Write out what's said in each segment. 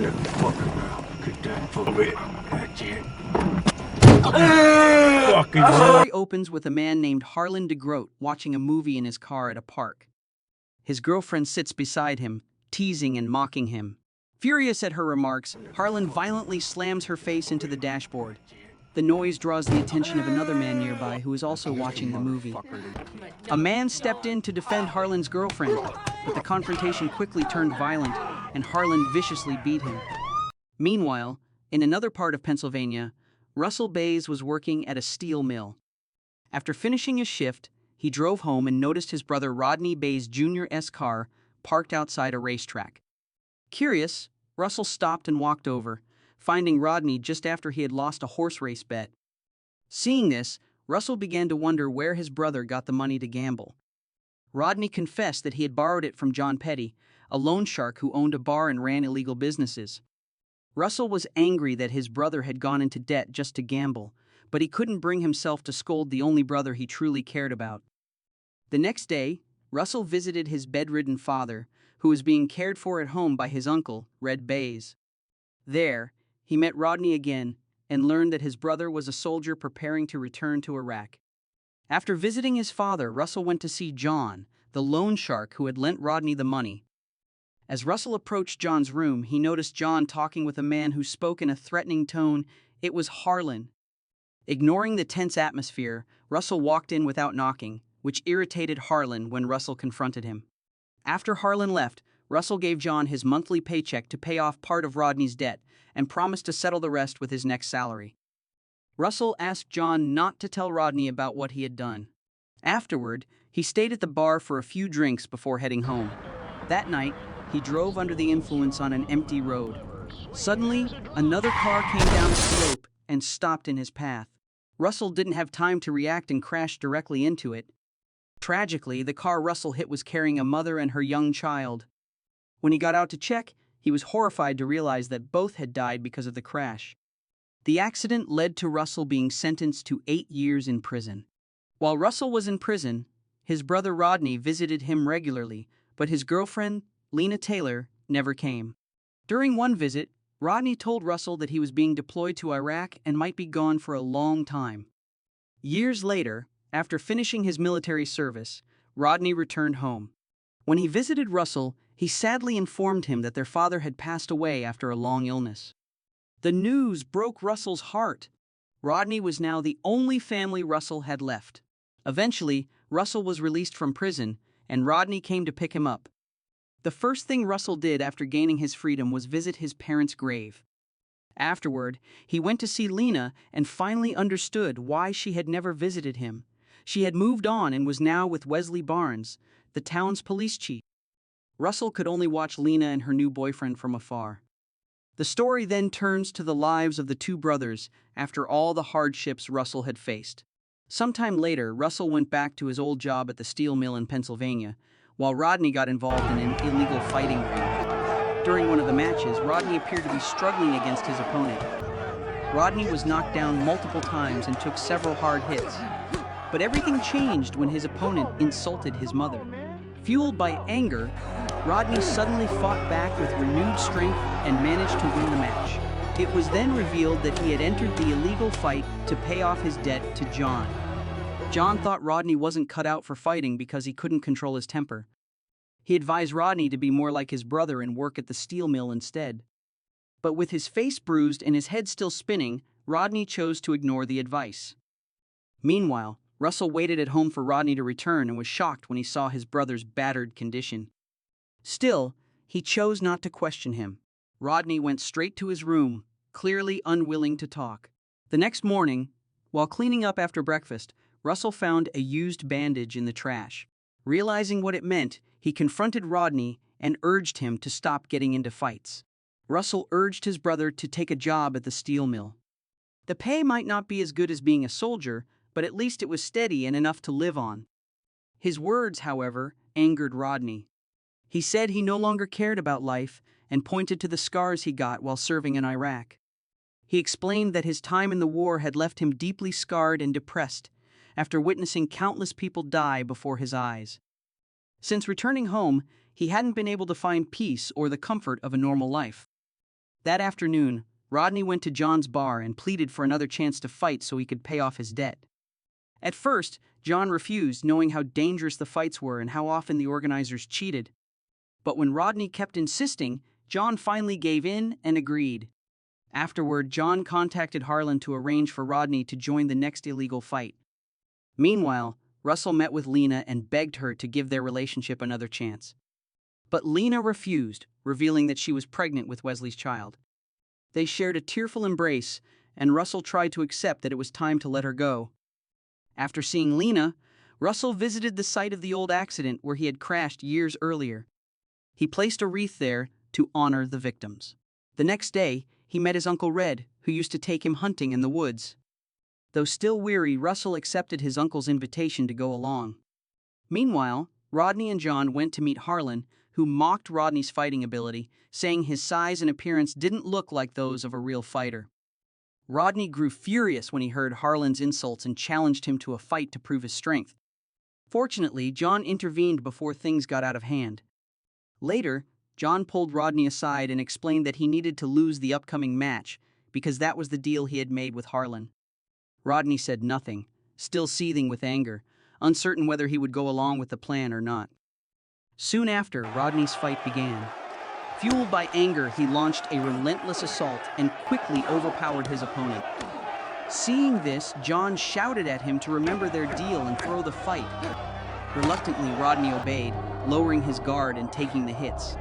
The story opens with a man named Harlan DeGroat watching a movie in his car at a park. His girlfriend sits beside him, teasing and mocking him. Furious at her remarks, Harlan violently slams her face into the dashboard. The noise draws the attention of another man nearby who is also watching the movie. A man stepped in to defend Harlan's girlfriend, but the confrontation quickly turned violent and Harlan viciously beat him. Meanwhile, in another part of Pennsylvania, Russell Bays was working at a steel mill. After finishing his shift, he drove home and noticed his brother Rodney Bays Jr.'s car parked outside a racetrack. Curious, Russell stopped and walked over, finding Rodney just after he had lost a horse race bet. Seeing this, Russell began to wonder where his brother got the money to gamble. Rodney confessed that he had borrowed it from John Petty, a loan shark who owned a bar and ran illegal businesses. Russell was angry that his brother had gone into debt just to gamble, but he couldn't bring himself to scold the only brother he truly cared about. The next day, Russell visited his bedridden father, who was being cared for at home by his uncle, Red Bays. There, he met Rodney again and learned that his brother was a soldier preparing to return to Iraq. After visiting his father, Russell went to see John, the loan shark who had lent Rodney the money. As Russell approached John's room, he noticed John talking with a man who spoke in a threatening tone. It was Harlan. Ignoring the tense atmosphere, Russell walked in without knocking, which irritated Harlan when Russell confronted him. After Harlan left, Russell gave John his monthly paycheck to pay off part of Rodney's debt and promised to settle the rest with his next salary. Russell asked John not to tell Rodney about what he had done. Afterward, he stayed at the bar for a few drinks before heading home. That night, he drove under the influence on an empty road. Suddenly, another car came down the slope and stopped in his path. Russell didn't have time to react and crashed directly into it. Tragically, the car Russell hit was carrying a mother and her young child. When he got out to check, he was horrified to realize that both had died because of the crash. The accident led to Russell being sentenced to 8 years in prison. While Russell was in prison, his brother Rodney visited him regularly, but his girlfriend, Lena Taylor, never came. During one visit, Rodney told Russell that he was being deployed to Iraq and might be gone for a long time. Years later, after finishing his military service, Rodney returned home. When he visited Russell, he sadly informed him that their father had passed away after a long illness. The news broke Russell's heart. Rodney was now the only family Russell had left. Eventually, Russell was released from prison, and Rodney came to pick him up. The first thing Russell did after gaining his freedom was visit his parents' grave. Afterward, he went to see Lena and finally understood why she had never visited him. She had moved on and was now with Wesley Barnes, the town's police chief. Russell could only watch Lena and her new boyfriend from afar. The story then turns to the lives of the two brothers after all the hardships Russell had faced. Sometime later, Russell went back to his old job at the steel mill in Pennsylvania, while Rodney got involved in an illegal fighting ring. During one of the matches, Rodney appeared to be struggling against his opponent. Rodney was knocked down multiple times and took several hard hits. But everything changed when his opponent insulted his mother. Fueled by anger, Rodney suddenly fought back with renewed strength and managed to win the match. It was then revealed that he had entered the illegal fight to pay off his debt to John. John thought Rodney wasn't cut out for fighting because he couldn't control his temper. He advised Rodney to be more like his brother and work at the steel mill instead. But with his face bruised and his head still spinning, Rodney chose to ignore the advice. Meanwhile, Russell waited at home for Rodney to return and was shocked when he saw his brother's battered condition. Still, he chose not to question him. Rodney went straight to his room, clearly unwilling to talk. The next morning, while cleaning up after breakfast, Russell found a used bandage in the trash. Realizing what it meant, he confronted Rodney and urged him to stop getting into fights. Russell urged his brother to take a job at the steel mill. The pay might not be as good as being a soldier, but at least it was steady and enough to live on. His words, however, angered Rodney. He said he no longer cared about life and pointed to the scars he got while serving in Iraq. He explained that his time in the war had left him deeply scarred and depressed after witnessing countless people die before his eyes. Since returning home, he hadn't been able to find peace or the comfort of a normal life. That afternoon, Rodney went to John's bar and pleaded for another chance to fight so he could pay off his debt. At first, John refused, knowing how dangerous the fights were and how often the organizers cheated. But when Rodney kept insisting, John finally gave in and agreed. Afterward, John contacted Harlan to arrange for Rodney to join the next illegal fight. Meanwhile, Russell met with Lena and begged her to give their relationship another chance. But Lena refused, revealing that she was pregnant with Wesley's child. They shared a tearful embrace, and Russell tried to accept that it was time to let her go. After seeing Lena, Russell visited the site of the old accident where he had crashed years earlier. He placed a wreath there to honor the victims. The next day, he met his Uncle Red, who used to take him hunting in the woods. Though still weary, Russell accepted his uncle's invitation to go along. Meanwhile, Rodney and John went to meet Harlan, who mocked Rodney's fighting ability, saying his size and appearance didn't look like those of a real fighter. Rodney grew furious when he heard Harlan's insults and challenged him to a fight to prove his strength. Fortunately, John intervened before things got out of hand. Later, John pulled Rodney aside and explained that he needed to lose the upcoming match because that was the deal he had made with Harlan. Rodney said nothing, still seething with anger, uncertain whether he would go along with the plan or not. Soon after, Rodney's fight began. Fueled by anger, he launched a relentless assault and quickly overpowered his opponent. Seeing this, John shouted at him to remember their deal and throw the fight. Reluctantly, Rodney obeyed, lowering his guard and taking the hits.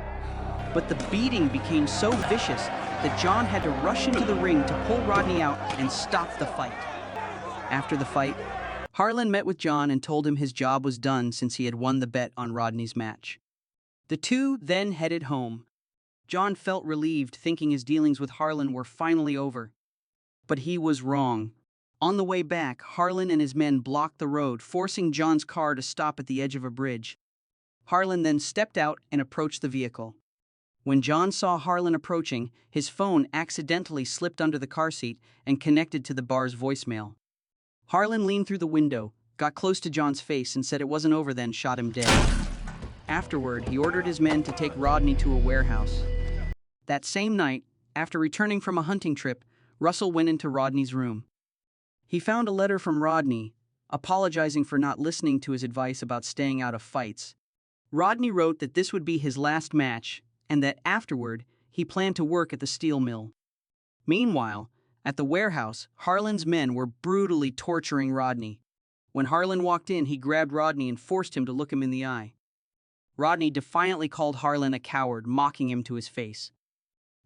But the beating became so vicious that John had to rush into the ring to pull Rodney out and stop the fight. After the fight, Harlan met with John and told him his job was done since he had won the bet on Rodney's match. The two then headed home. John felt relieved, thinking his dealings with Harlan were finally over. But he was wrong. On the way back, Harlan and his men blocked the road, forcing John's car to stop at the edge of a bridge. Harlan then stepped out and approached the vehicle. When John saw Harlan approaching, his phone accidentally slipped under the car seat and connected to the bar's voicemail. Harlan leaned through the window, got close to John's face and said it wasn't over, then shot him dead. Afterward, he ordered his men to take Rodney to a warehouse. That same night, after returning from a hunting trip, Russell went into Rodney's room. He found a letter from Rodney, apologizing for not listening to his advice about staying out of fights. Rodney wrote that this would be his last match, and that afterward, he planned to work at the steel mill. Meanwhile, at the warehouse, Harlan's men were brutally torturing Rodney. When Harlan walked in, he grabbed Rodney and forced him to look him in the eye. Rodney defiantly called Harlan a coward, mocking him to his face.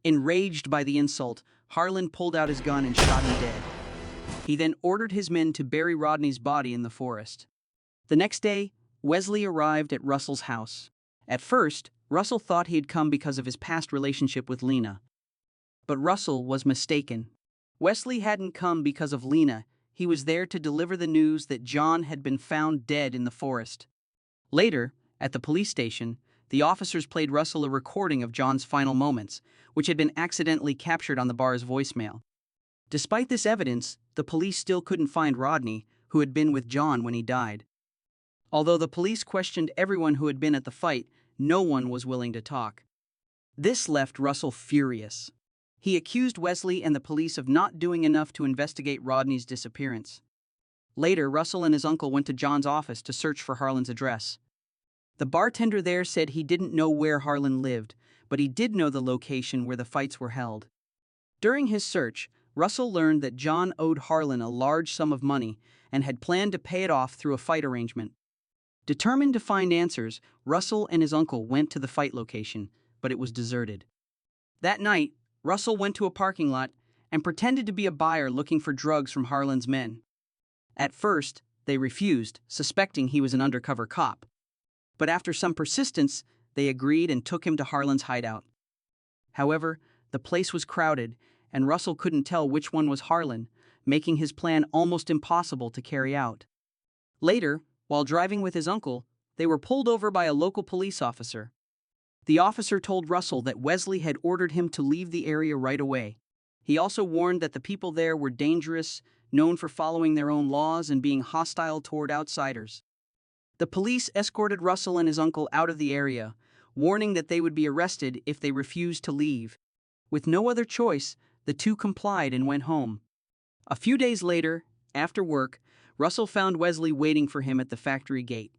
Enraged by the insult, Harlan pulled out his gun and shot him dead. He then ordered his men to bury Rodney's body in the forest. The next day, Wesley arrived at Russell's house. At first, Russell thought he had come because of his past relationship with Lena. But Russell was mistaken. Wesley hadn't come because of Lena. He was there to deliver the news that John had been found dead in the forest. Later, at the police station, the officers played Russell a recording of John's final moments, which had been accidentally captured on the bar's voicemail. Despite this evidence, the police still couldn't find Rodney, who had been with John when he died. Although the police questioned everyone who had been at the fight, no one was willing to talk. This left Russell furious. He accused Wesley and the police of not doing enough to investigate Rodney's disappearance. Later, Russell and his uncle went to John's office to search for Harlan's address. The bartender there said he didn't know where Harlan lived, but he did know the location where the fights were held. During his search, Russell learned that John owed Harlan a large sum of money and had planned to pay it off through a fight arrangement. Determined to find answers, Russell and his uncle went to the fight location, but it was deserted. That night, Russell went to a parking lot and pretended to be a buyer looking for drugs from Harlan's men. At first, they refused, suspecting he was an undercover cop. But after some persistence, they agreed and took him to Harlan's hideout. However, the place was crowded, and Russell couldn't tell which one was Harlan, making his plan almost impossible to carry out. Later, while driving with his uncle, they were pulled over by a local police officer. The officer told Russell that Wesley had ordered him to leave the area right away. He also warned that the people there were dangerous, known for following their own laws and being hostile toward outsiders. The police escorted Russell and his uncle out of the area, warning that they would be arrested if they refused to leave. With no other choice, the two complied and went home. A few days later, after work, Russell found Wesley waiting for him at the factory gate.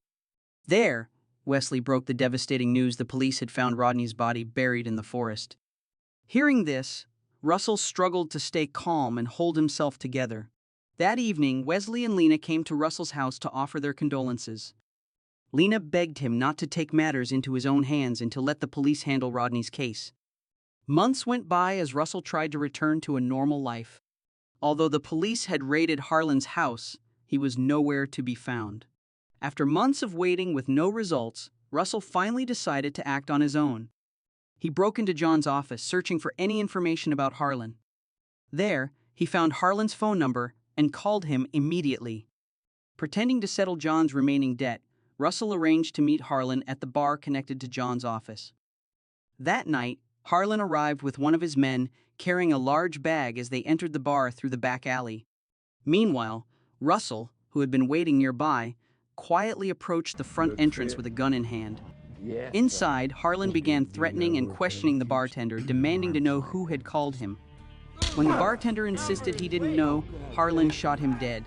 There, Wesley broke the devastating news the police had found Rodney's body buried in the forest. Hearing this, Russell struggled to stay calm and hold himself together. That evening, Wesley and Lena came to Russell's house to offer their condolences. Lena begged him not to take matters into his own hands and to let the police handle Rodney's case. Months went by as Russell tried to return to a normal life. Although the police had raided Harlan's house, he was nowhere to be found. After months of waiting with no results, Russell finally decided to act on his own. He broke into John's office, searching for any information about Harlan. There, he found Harlan's phone number and called him immediately. Pretending to settle John's remaining debt, Russell arranged to meet Harlan at the bar connected to John's office. That night, Harlan arrived with one of his men, carrying a large bag as they entered the bar through the back alley. Meanwhile, Russell, who had been waiting nearby, quietly approached the front entrance with a gun in hand. Inside, Harlan began threatening and questioning the bartender, demanding to know who had called him. When the bartender insisted he didn't know, Harlan shot him dead.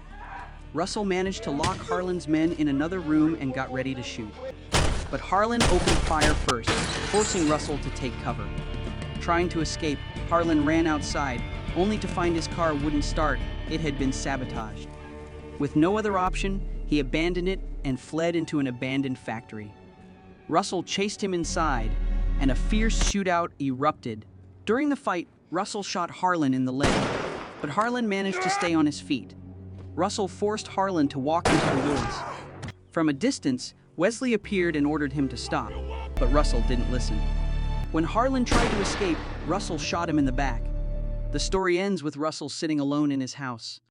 Russell managed to lock Harlan's men in another room and got ready to shoot. But Harlan opened fire first, forcing Russell to take cover. Trying to escape, Harlan ran outside, only to find his car wouldn't start. It had been sabotaged. With no other option, he abandoned it and fled into an abandoned factory. Russell chased him inside, and a fierce shootout erupted. During the fight, Russell shot Harlan in the leg, but Harlan managed to stay on his feet. Russell forced Harlan to walk into the woods. From a distance, Wesley appeared and ordered him to stop, but Russell didn't listen. When Harlan tried to escape, Russell shot him in the back. The story ends with Russell sitting alone in his house.